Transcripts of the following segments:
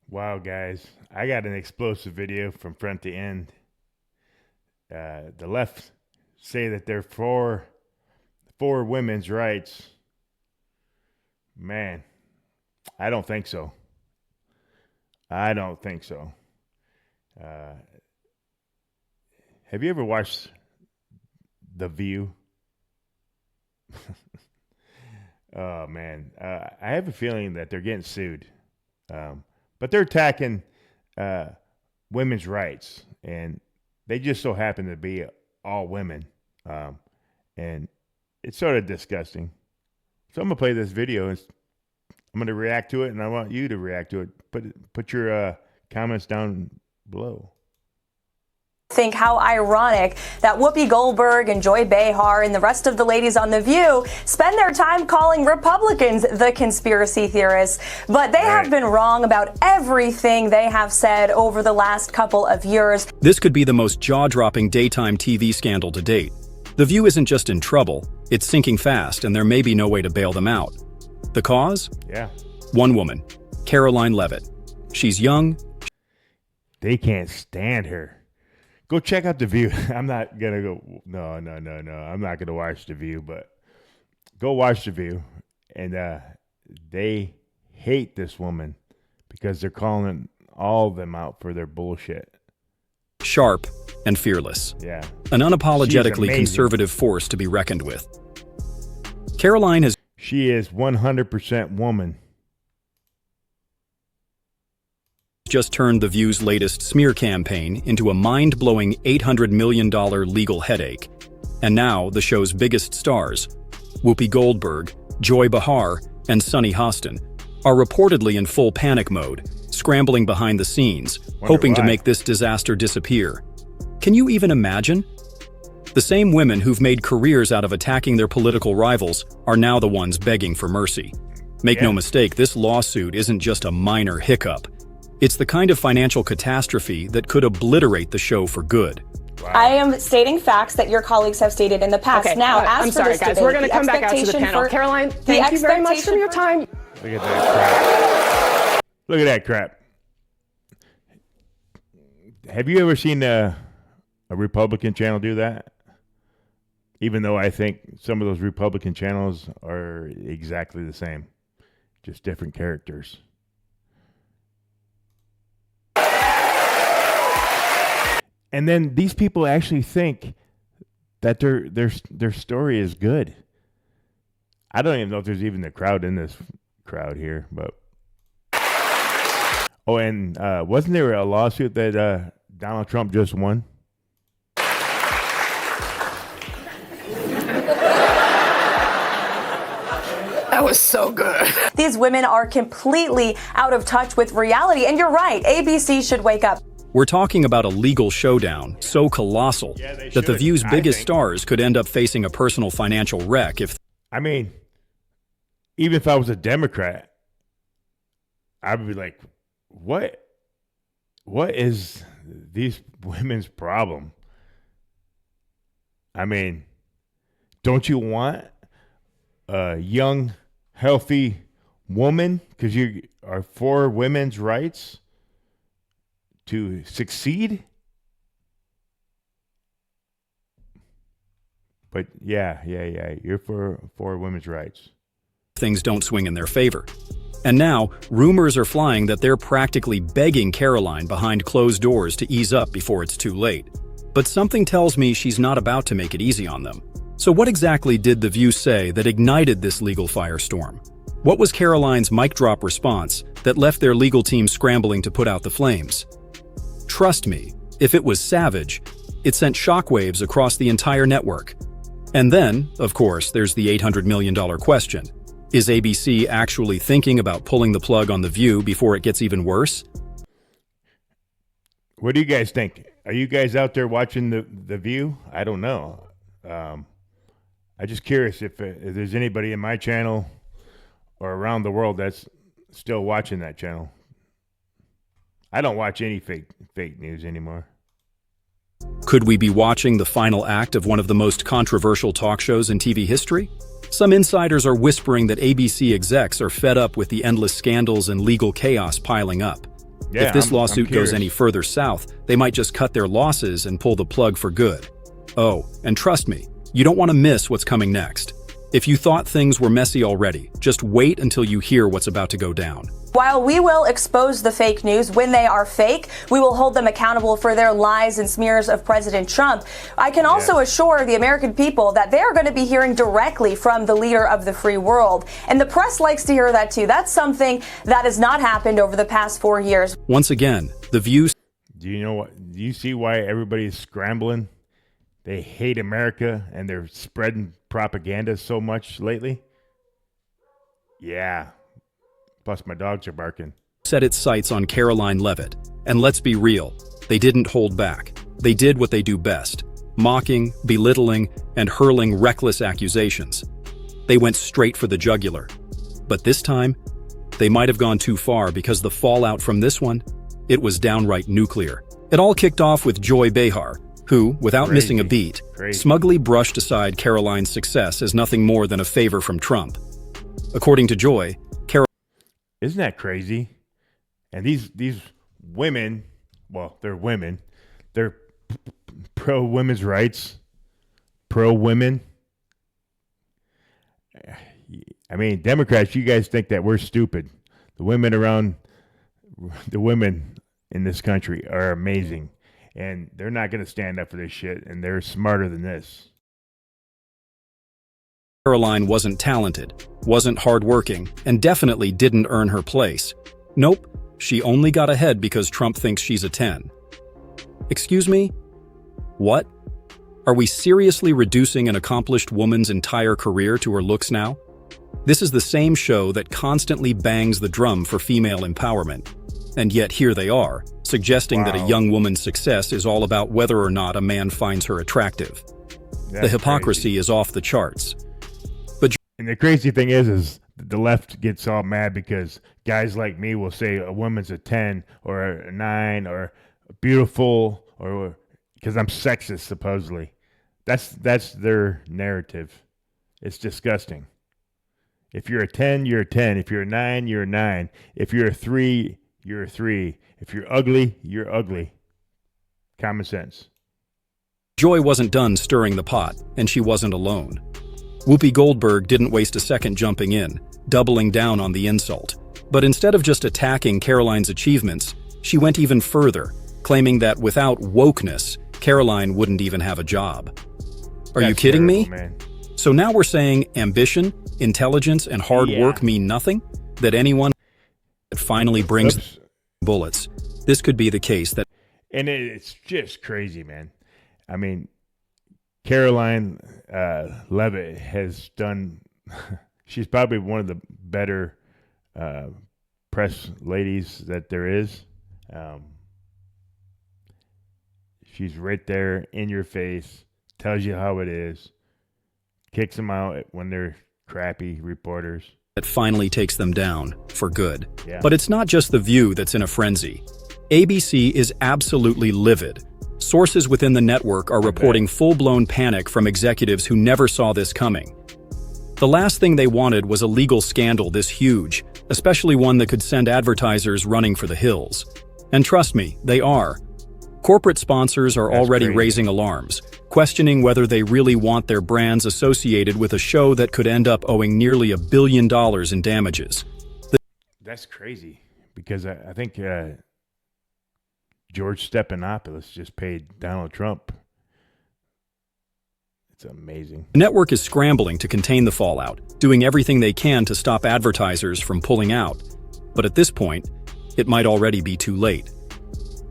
Wow, guys, I got an explosive video from front to end. The left say that they're for women's rights. Man, I don't think so. I don't think so. Have you ever watched The View? Oh man, I have a feeling that they're getting sued, but they're attacking women's rights, and they just so happen to be all women, and it's sort of disgusting. So I'm gonna play this video, and I'm gonna react to it, and I want you to react to it. Put your comments down below. Think how ironic that Whoopi Goldberg and Joy Behar and the rest of the ladies on The View spend their time calling Republicans the conspiracy theorists, but they have been wrong about everything they have said over the last couple of years. This could be the most jaw-dropping daytime TV scandal to date. The View isn't just in trouble, it's sinking fast, and there may be no way to bail them out. The cause? Yeah. One woman, Karoline Leavitt. She's young. They can't stand her. Go check out The View. I'm not going to go. No. I'm not going to watch The View, but go watch The View. And they hate this woman because they're calling all of them out for their bullshit. Sharp and fearless. Yeah. An unapologetically conservative force to be reckoned with. Karoline has... She is 100% woman. Just turned The View's latest smear campaign into a mind-blowing $800 million legal headache. And now the show's biggest stars, Whoopi Goldberg, Joy Behar, and Sunny Hostin, are reportedly in full panic mode, scrambling behind the scenes, hoping to make this disaster disappear. Can you even imagine? The same women who've made careers out of attacking their political rivals are now the ones begging for mercy. Make no mistake, this lawsuit isn't just a minor hiccup. It's the kind of financial catastrophe that could obliterate the show for good. Wow. I am stating facts that your colleagues have stated in the past. Okay, now, I'm sorry, guys. We're going to come back out to the panel. Karoline, thank you very much for your time. Look at that crap. Look at that crap. Have you ever seen a Republican channel do that? Even though I think some of those Republican channels are exactly the same, just different characters. And then these people actually think that their story is good. I don't even know if there's even a crowd in this crowd here, but oh, and wasn't there a lawsuit that Donald Trump just won? That was so good. These women are completely out of touch with reality, and you're right, ABC should wake up. We're talking about a legal showdown so colossal that The View's biggest stars could end up facing a personal financial wreck if... I mean, even if I was a Democrat, I would be like, what is these women's problem? I mean, don't you want a young, healthy woman, because you are for women's rights, to succeed? But yeah, you're for women's rights. Things don't swing in their favor. And now, rumors are flying that they're practically begging Karoline behind closed doors to ease up before it's too late. But something tells me she's not about to make it easy on them. So what exactly did The View say that ignited this legal firestorm? What was Karoline's mic drop response that left their legal team scrambling to put out the flames? Trust me, if it was savage, it sent shockwaves across the entire network. And then, of course, there's the $800 million question. Is ABC actually thinking about pulling the plug on The View before it gets even worse? What do you guys think? Are you guys out there watching the View? I don't know. I'm just curious if there's anybody in my channel or around the world that's still watching that channel. I don't watch any fake news anymore. Could we be watching the final act of one of the most controversial talk shows in TV history? Some insiders are whispering that ABC execs are fed up with the endless scandals and legal chaos piling up. Yeah, If this I'm lawsuit goes curious. any further south, they might just cut their losses and pull the plug for good. Oh, and trust me, you don't want to miss what's coming next. If you thought things were messy already, just wait until you hear what's about to go down. While we will expose the fake news when they are fake, we will hold them accountable for their lies and smears of President Trump. I can also assure the American people that they are going to be hearing directly from the leader of the free world. And the press likes to hear that too. That's something that has not happened over the past 4 years. Once again, the views. Do you know what? Do you see why everybody's scrambling? They hate America and they're spreading propaganda so much lately. Yeah. Plus, my dogs are barking. Set its sights on Karoline Leavitt. And let's be real, they didn't hold back. They did what they do best: mocking, belittling, and hurling reckless accusations. They went straight for the jugular. But this time, they might have gone too far because the fallout from this one, it was downright nuclear. It all kicked off with Joy Behar, who, without missing a beat, smugly brushed aside Karoline's success as nothing more than a favor from Trump. According to Joy, Isn't that crazy? And these women, well, they're women. They're pro women's rights, pro women. I mean, Democrats, you guys think that we're stupid. The women in this country are amazing. And they're not going to stand up for this shit. And they're smarter than this. Karoline wasn't talented, wasn't hardworking, and definitely didn't earn her place. Nope, she only got ahead because Trump thinks she's a 10. Excuse me? What? Are we seriously reducing an accomplished woman's entire career to her looks now? This is the same show that constantly bangs the drum for female empowerment. And yet here they are, suggesting that a young woman's success is all about whether or not a man finds her attractive. The hypocrisy is off the charts. And the crazy thing is the left gets all mad because guys like me will say a woman's a 10 or a 9 or beautiful, or because I'm sexist, supposedly. That's their narrative. It's disgusting. If you're a 10, you're a 10. If you're a 9, you're a 9. If you're a 3, you're a 3. If you're ugly, you're ugly. Common sense. Joy wasn't done stirring the pot, and she wasn't alone. Whoopi Goldberg didn't waste a second jumping in, doubling down on the insult. But instead of just attacking Karoline's achievements, she went even further, claiming that without wokeness, Karoline wouldn't even have a job. Are you kidding me? Man. So now we're saying ambition, intelligence, and hard work mean nothing? That anyone that finally brings bullets. This could be the case that... And it's just crazy, man. I mean, Karoline Leavitt has done, she's probably one of the better press ladies that there is. She's right there in your face, tells you how it is, kicks them out when they're crappy reporters. That finally takes them down for good. Yeah. But it's not just The View that's in a frenzy. ABC is absolutely livid. Sources within the network are reporting full-blown panic from executives who never saw this coming. The last thing they wanted was a legal scandal this huge, especially one that could send advertisers running for the hills. And trust me, they are. Corporate sponsors are already raising alarms, questioning whether they really want their brands associated with a show that could end up owing nearly $1 billion in damages. That's crazy, because I think George Stephanopoulos just paid Donald Trump. It's amazing. The network is scrambling to contain the fallout, doing everything they can to stop advertisers from pulling out. But at this point, it might already be too late.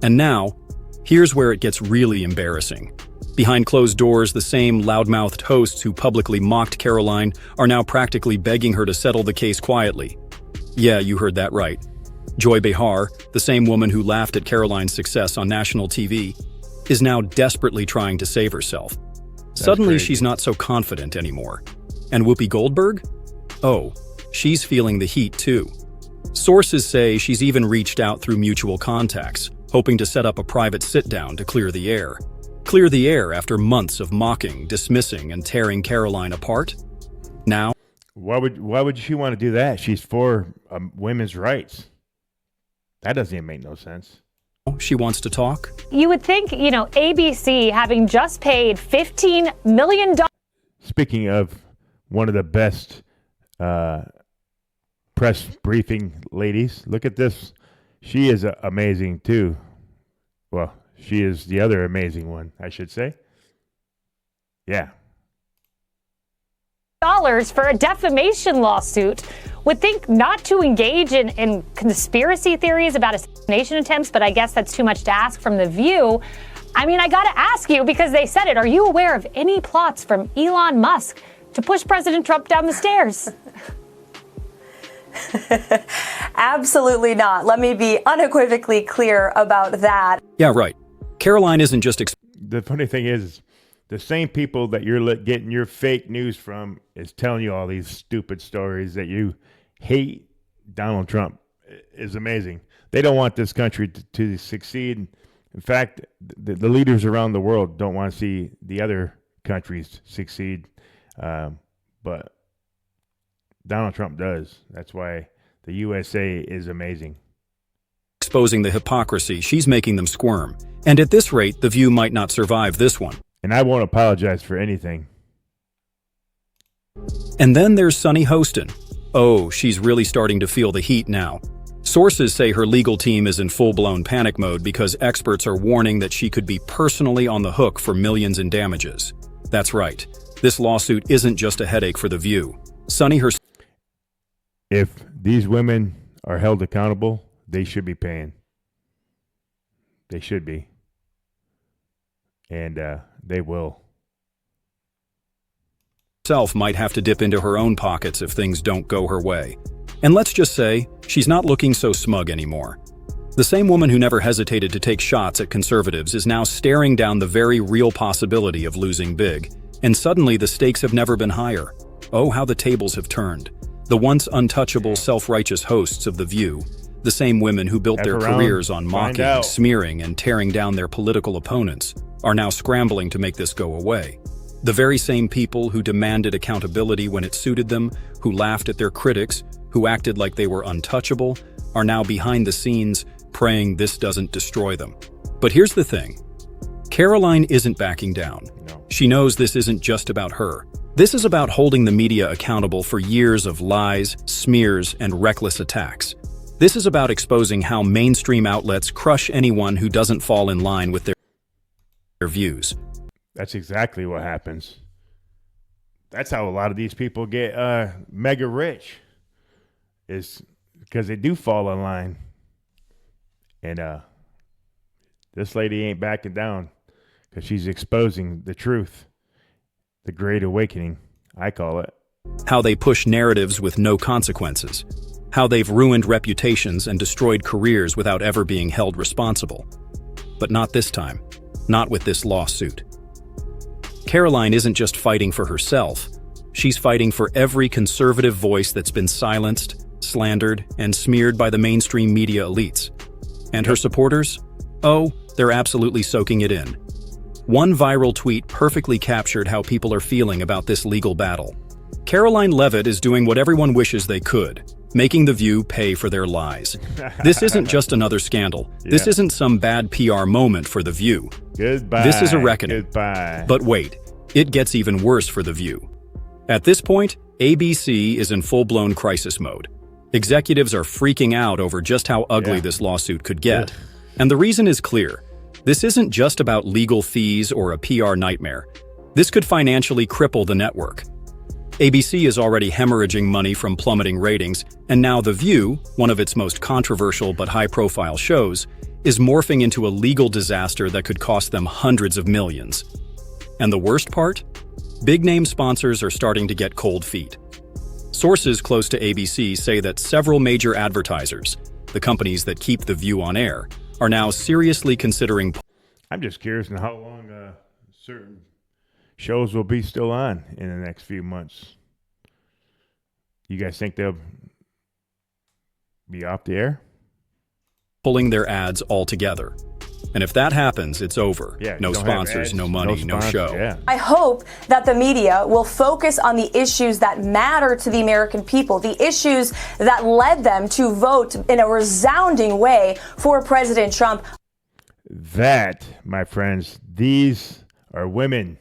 And now, here's where it gets really embarrassing. Behind closed doors, the same loudmouthed hosts who publicly mocked Karoline are now practically begging her to settle the case quietly. Yeah, you heard that right. Joy Behar, the same woman who laughed at Karoline's success on national TV, is now desperately trying to save herself. Suddenly, she's not so confident anymore. And Whoopi Goldberg? Oh, she's feeling the heat too. Sources say she's even reached out through mutual contacts, hoping to set up a private sit-down to clear the air. Clear the air after months of mocking, dismissing, and tearing Karoline apart? Now, why would she want to do that? She's for women's rights. That doesn't even make no sense. She wants to talk. You would think, ABC having just paid $15 million. Speaking of one of the best press briefing ladies, look at this. She is amazing too. Well, she is the other amazing one, I should say. Yeah. Dollars for a defamation lawsuit. Would think not to engage in conspiracy theories about assassination attempts, but I guess that's too much to ask from The View. I mean, I got to ask you, because they said it, are you aware of any plots from Elon Musk to push President Trump down the stairs? Absolutely not. Let me be unequivocally clear about that. Yeah, right. Karoline isn't just... The funny thing is, the same people that you're getting your fake news from is telling you all these stupid stories that you hate Donald Trump. Is amazing. They don't want this country to succeed. In fact, the leaders around the world don't want to see the other countries succeed. But Donald Trump does. That's why the USA is amazing. Exposing the hypocrisy, she's making them squirm. And at this rate, The View might not survive this one. And I won't apologize for anything. And then there's Sunny Hostin. Oh, she's really starting to feel the heat now. Sources say her legal team is in full-blown panic mode because experts are warning that she could be personally on the hook for millions in damages. That's right. This lawsuit isn't just a headache for The View. Sunny herself... If these women are held accountable, they should be paying. They should be. And they will. Herself might have to dip into her own pockets if things don't go her way. And let's just say, she's not looking so smug anymore. The same woman who never hesitated to take shots at conservatives is now staring down the very real possibility of losing big. And suddenly the stakes have never been higher. Oh, how the tables have turned. The once untouchable, self-righteous hosts of The View, the same women who built their careers on mocking, smearing, and tearing down their political opponents, are now scrambling to make this go away. The very same people who demanded accountability when it suited them, who laughed at their critics, who acted like they were untouchable, are now behind the scenes praying this doesn't destroy them. But here's the thing. Karoline isn't backing down. No. She knows this isn't just about her. This is about holding the media accountable for years of lies, smears, and reckless attacks. This is about exposing how mainstream outlets crush anyone who doesn't fall in line with their views. That's exactly what happens. That's how a lot of these people get mega rich, is because they do fall in line. And this lady ain't backing down because she's exposing the truth. The Great Awakening, I call it. How they push narratives with no consequences. How they've ruined reputations and destroyed careers without ever being held responsible. But not this time. Not with this lawsuit. Karoline isn't just fighting for herself. She's fighting for every conservative voice that's been silenced, slandered, and smeared by the mainstream media elites. And her supporters? Oh, they're absolutely soaking it in. One viral tweet perfectly captured how people are feeling about this legal battle. Karoline Leavitt is doing what everyone wishes they could, making The View pay for their lies. This isn't just another scandal. This isn't some bad PR moment for The View. Goodbye. This is a reckoning. Goodbye. But wait, it gets even worse for The View. At this point, ABC is in full-blown crisis mode. Executives are freaking out over just how ugly this lawsuit could get. And the reason is clear. This isn't just about legal fees or a PR nightmare. This could financially cripple the network. ABC is already hemorrhaging money from plummeting ratings, and now The View, one of its most controversial but high-profile shows, is morphing into a legal disaster that could cost them hundreds of millions. And the worst part? Big-name sponsors are starting to get cold feet. Sources close to ABC say that several major advertisers, the companies that keep The View on air, are now seriously considering... I'm just curious on how long certain shows will be still on in the next few months. You guys think they'll be off the air? Pulling their ads altogether. And if that happens, it's over. Yeah, no sponsors, no money, no show. Yeah. I hope that the media will focus on the issues that matter to the American people, the issues that led them to vote in a resounding way for President Trump. That, my friends, these are women.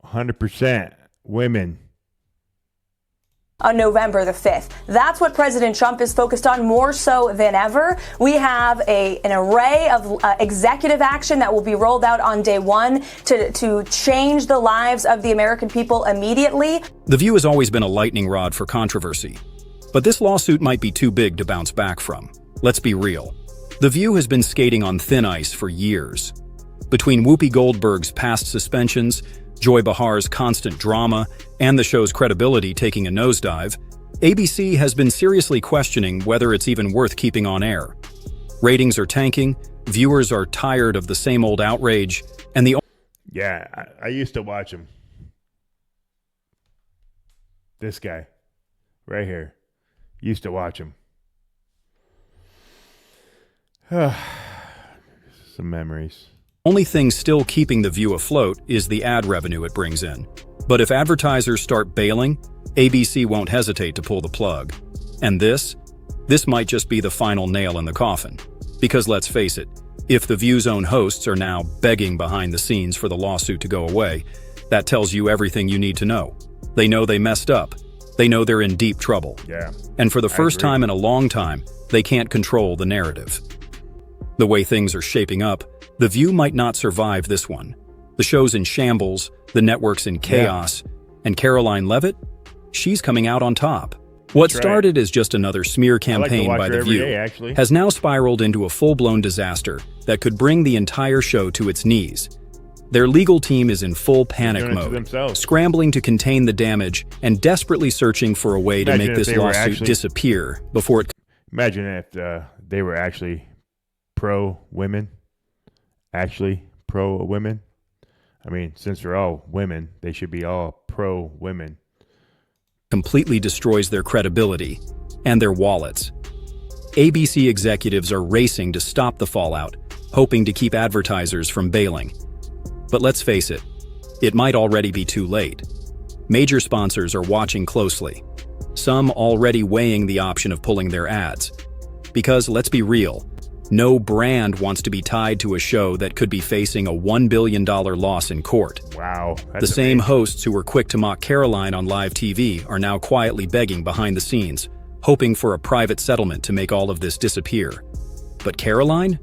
100% women. On November the 5th. That's what President Trump is focused on more so than ever. We have an array of executive action that will be rolled out on day one to change the lives of the American people immediately. The View has always been a lightning rod for controversy, but this lawsuit might be too big to bounce back from. Let's be real. The View has been skating on thin ice for years. Between Whoopi Goldberg's past suspensions, Joy Behar's constant drama, and the show's credibility taking a nosedive, ABC has been seriously questioning whether it's even worth keeping on air. Ratings are tanking, viewers are tired of the same old outrage, and Yeah, I used to watch him. This guy, right here, used to watch him. Some memories. only thing still keeping The View afloat is the ad revenue it brings in. But if advertisers start bailing, ABC won't hesitate to pull the plug. And this might just be the final nail in the coffin. Because let's face it, if The View's own hosts are now begging behind the scenes for the lawsuit to go away, that tells you everything you need to know. They know they messed up. They know they're in deep trouble. Yeah. And for the first time in a long time, they can't control the narrative. The way things are shaping up, The View might not survive this one. The show's in shambles, the network's in chaos, and Karoline Leavitt, she's coming out on top. What started as just another smear campaign by The View has now spiraled into a full-blown disaster that could bring the entire show to its knees. Their legal team is in full panic mode, scrambling to contain the damage and desperately searching for a way to make this lawsuit disappear before it... Imagine if they were actually pro-women. Actually pro-women. I mean, since they're all women, they should be all pro-women. Completely destroys their credibility and their wallets. ABC executives are racing to stop the fallout, hoping to keep advertisers from bailing. But let's face it, it might already be too late. Major sponsors are watching closely, some already weighing the option of pulling their ads. Because let's be real, no brand wants to be tied to a show that could be facing a $1 billion loss in court. Wow. The same hosts who were quick to mock Karoline on live TV are now quietly begging behind the scenes, hoping for a private settlement to make all of this disappear. But Karoline?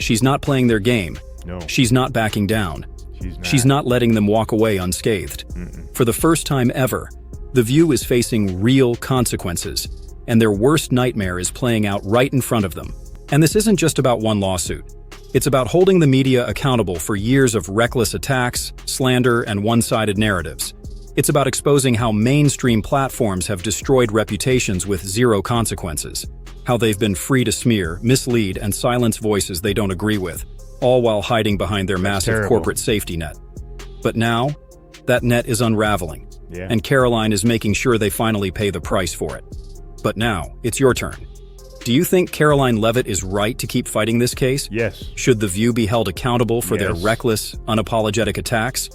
She's not playing their game. No. She's not backing down. She's not letting them walk away unscathed. For the first time ever, The View is facing real consequences, and their worst nightmare is playing out right in front of them. And this isn't just about one lawsuit. It's about holding the media accountable for years of reckless attacks, slander, and one-sided narratives. It's about exposing how mainstream platforms have destroyed reputations with zero consequences, how they've been free to smear, mislead, and silence voices they don't agree with, all while hiding behind their massive corporate safety net. But now, that net is unraveling, and Karoline is making sure they finally pay the price for it. But now, it's your turn. Do you think Karoline Leavitt is right to keep fighting this case? Yes. Should The View be held accountable for their reckless, unapologetic attacks?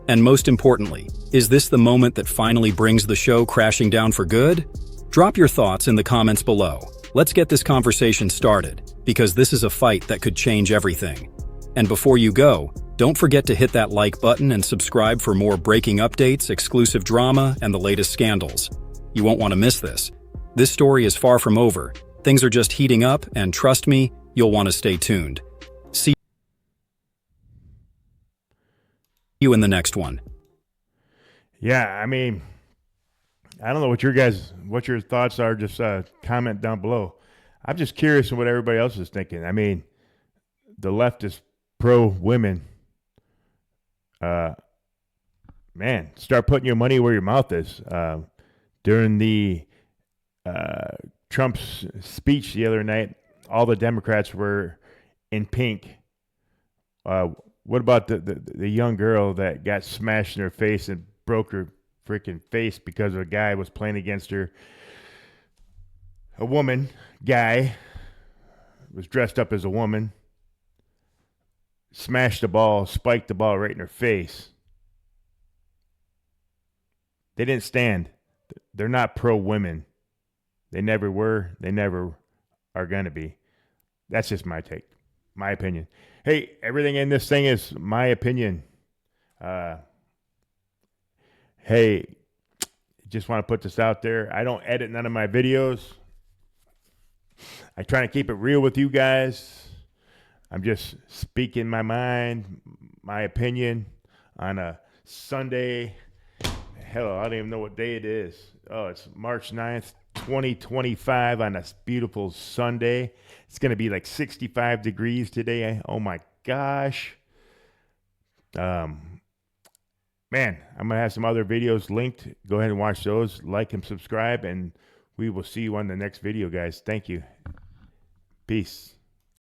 And most importantly, is this the moment that finally brings the show crashing down for good? Drop your thoughts in the comments below. Let's get this conversation started, because this is a fight that could change everything. And before you go, don't forget to hit that like button and subscribe for more breaking updates, exclusive drama, and the latest scandals. You won't want to miss this. This story is far from over. Things are just heating up, and trust me, you'll want to stay tuned. See you in the next one. Yeah, I mean, I don't know what your thoughts are. Just comment down below. I'm just curious what everybody else is thinking. I mean, the left is pro-women. Man, start putting your money where your mouth is. During the Trump's speech the other night, all the Democrats were in pink. What about the young girl that got smashed in her face and broke her freaking face because a guy was playing against her? A woman, guy, was dressed up as a woman, smashed the ball, spiked the ball right in her face. They didn't stand. They're not pro-women. They never were. They never are going to be. That's just my take, my opinion. Hey, everything in this thing is my opinion. Hey, just want to put this out there. I don't edit none of my videos. I try to keep it real with you guys. I'm just speaking my mind, my opinion on a Sunday. Hell, I don't even know what day it is. Oh, it's March 9th, 2025 on a beautiful Sunday. It's going to be like 65 degrees today. Oh my gosh. Man, I'm going to have some other videos linked. Go ahead and watch those. Like and subscribe, and we will see you on the next video, guys. Thank you. Peace.